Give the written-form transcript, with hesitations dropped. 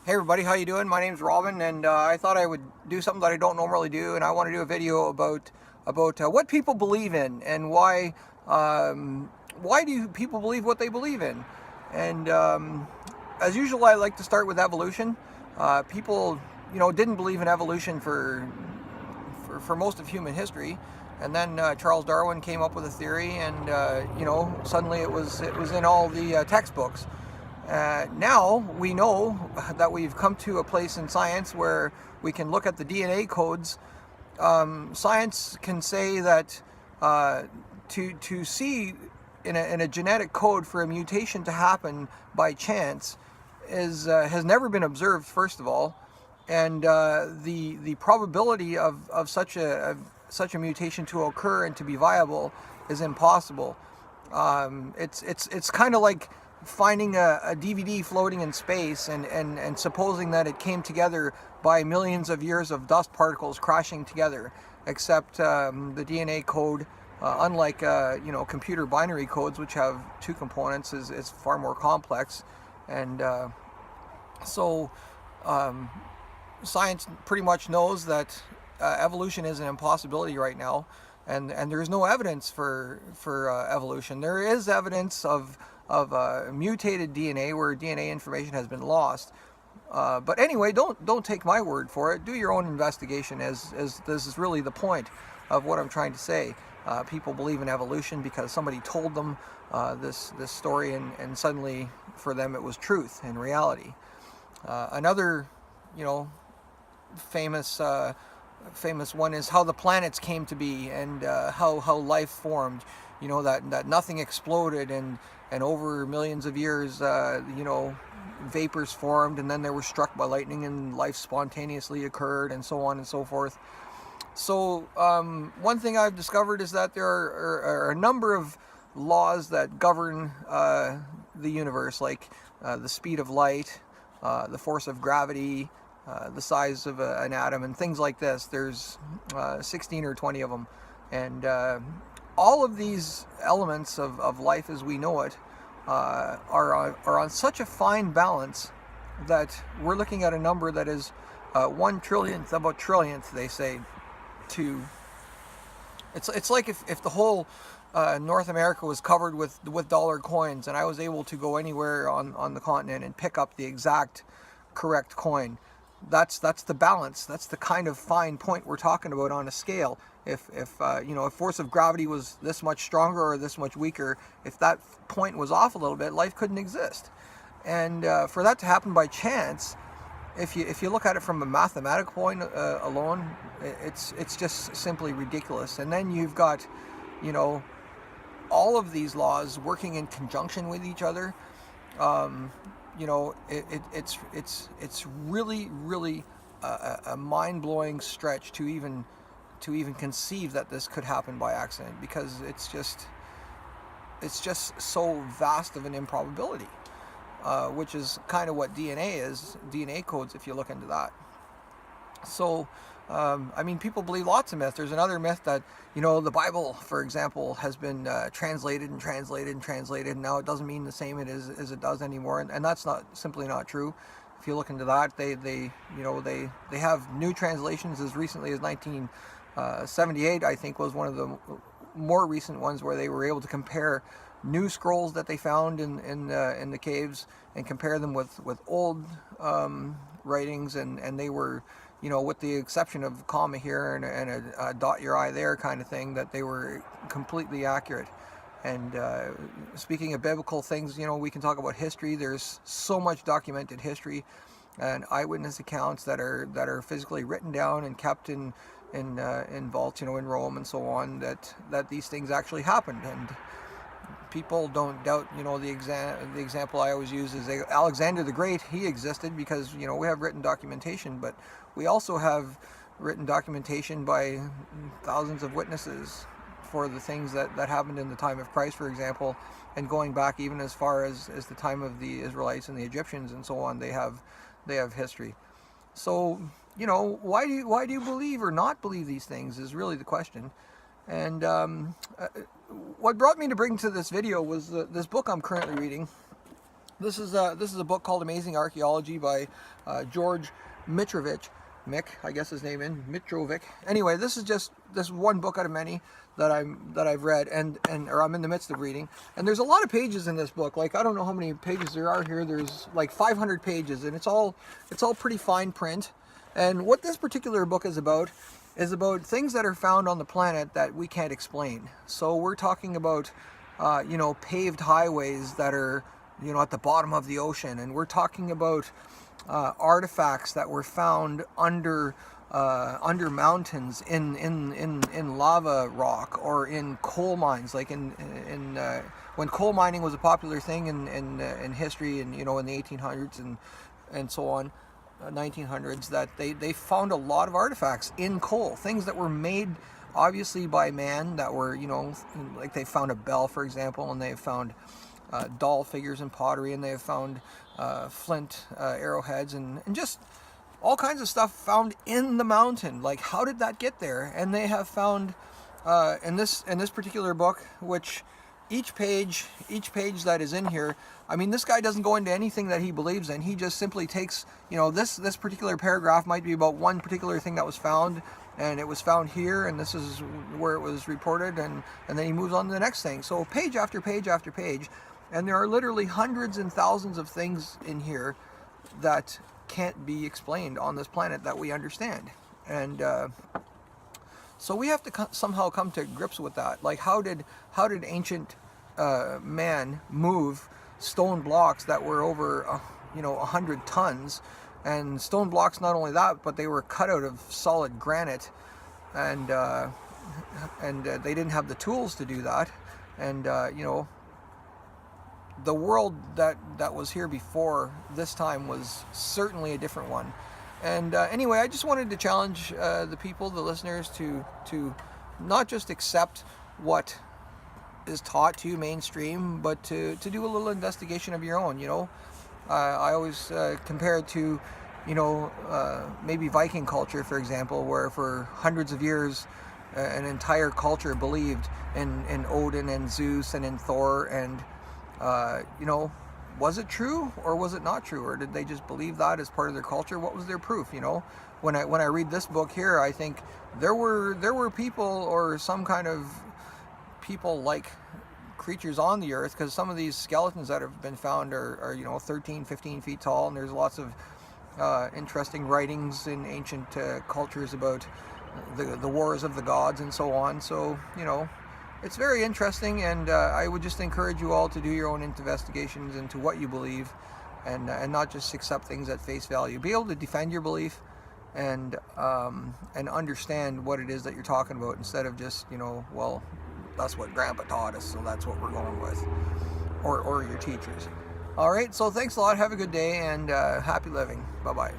Hey everybody, how you doing? My name's Robin, and I thought I would do something that I don't normally do, and I want to do a video about what people believe in and why do people believe what they believe in. And as usual, I like to start with evolution. People, didn't believe in evolution for most of human history, and then Charles Darwin came up with a theory, and suddenly it was in all the textbooks. Now we know that we've come to a place in science where we can look at the DNA codes. Science can say that to see in a genetic code for a mutation to happen by chance has never been observed, first of all, and the probability of such a mutation to occur and to be viable is impossible. It's kind of like finding a DVD floating in space and supposing that it came together by millions of years of dust particles crashing together, except the DNA code, unlike computer binary codes, which have two components, is far more complex. And so science pretty much knows that evolution is an impossibility right now, and there's no evidence for evolution. There is evidence of mutated DNA where DNA information has been lost. But anyway, don't take my word for it. Do your own investigation, as this is really the point of what I'm trying to say. People believe in evolution because somebody told them this story, and suddenly for them it was truth and reality. Another, famous one is how the planets came to be, and how life formed. That nothing exploded, and over millions of years, vapors formed, and then they were struck by lightning, and life spontaneously occurred, and so on and so forth. So one thing I've discovered is that there are a number of laws that govern the universe, like the speed of light, the force of gravity, the size of an atom, and things like this. There's 16 or 20 of them, and all of these elements of life as we know it are on such a fine balance that we're looking at a number that is 1/trillionth of a trillionth, they say. It's like if the whole North America was covered with dollar coins, and I was able to go anywhere on the continent and pick up the exact correct coin. That's the balance. That's the kind of fine point we're talking about on a scale. If force of gravity was this much stronger or this much weaker, if that point was off a little bit, life couldn't exist. And for that to happen by chance, if you look at it from a mathematical point alone, it's just simply ridiculous. And then you've got, all of these laws working in conjunction with each other. It's really a mind-blowing stretch to even conceive that this could happen by accident, because it's just so vast of an improbability, which is kind of what DNA is, DNA codes, if you look into that. So people believe lots of myths. There's another myth that, the Bible, for example, has been translated, and now it doesn't mean the same as it does anymore, and that's simply not true. If you look into that, they have new translations as recently as 1978, I think, was one of the more recent ones, where they were able to compare new scrolls that they found in the caves and compare them with old writings, and they were, with the exception of comma here and a dot your I there kind of thing, that they were completely accurate. And speaking of biblical things, we can talk about history. There's so much documented history and eyewitness accounts that are physically written down and kept in vaults, in Rome and so on, that these things actually happened. And people don't doubt, the example I always use is Alexander the Great. He existed because, we have written documentation, but we also have written documentation by thousands of witnesses for the things that happened in the time of Christ, for example, and going back even as far as the time of the Israelites and the Egyptians and so on. They have history. So, why do you believe or not believe these things is really the question. And what brought me to bring to this video was this book I'm currently reading. This is a book called Amazing Archaeology by George Mitrovic. Mick, I guess his name in Mitrovic. Anyway, this is just this one book out of many that I've read or I'm in the midst of reading. And there's a lot of pages in this book. Like, I don't know how many pages there are here. There's like 500 pages, and it's all pretty fine print. And what this particular book is about things that are found on the planet that we can't explain. So we're talking about paved highways that are at the bottom of the ocean, and we're talking about artifacts that were found under mountains in lava rock or in coal mines, like in when coal mining was a popular thing in history, and in the 1800s and so on, 1900s, that they found a lot of artifacts in coal, things that were made obviously by man, that were like they found a bell, for example, and they found doll figures and pottery, and they have found flint arrowheads and just all kinds of stuff found in the mountain. Like, how did that get there? And they have found in this particular book, which each page that is in here, I mean, this guy doesn't go into anything that he believes in. He just simply takes, this particular paragraph might be about one particular thing that was found, and it was found here, and this is where it was reported, and then he moves on to the next thing. So page after page after page, and there are literally hundreds and thousands of things in here that can't be explained on this planet that we understand. And so we have to somehow come to grips with that. Like, how did ancient man move stone blocks that were over 100 tons? And stone blocks, not only that, but they were cut out of solid granite, and they didn't have the tools to do that. And the world that was here before this time was certainly a different one. And anyway, I just wanted to challenge the people, the listeners, to not just accept what is taught to you mainstream, but to do a little investigation of your own. I always compare it to maybe Viking culture, for example, where for hundreds of years an entire culture believed in Odin and Zeus and in Thor, and was it true or was it not true, or did they just believe that as part of their culture? What was their proof? When I read this book here, I think there were people, or some kind of people-like creatures on the earth, because some of these skeletons that have been found are 13, 15 feet tall, and there's lots of interesting writings in ancient cultures about the wars of the gods and so on. So it's very interesting, and I would just encourage you all to do your own investigations into what you believe, and not just accept things at face value. Be able to defend your belief, and understand what it is that you're talking about, instead of just well, that's what Grandpa taught us, so that's what we're going with, or your teachers. All right, so thanks a lot. Have a good day, and happy living. Bye-bye.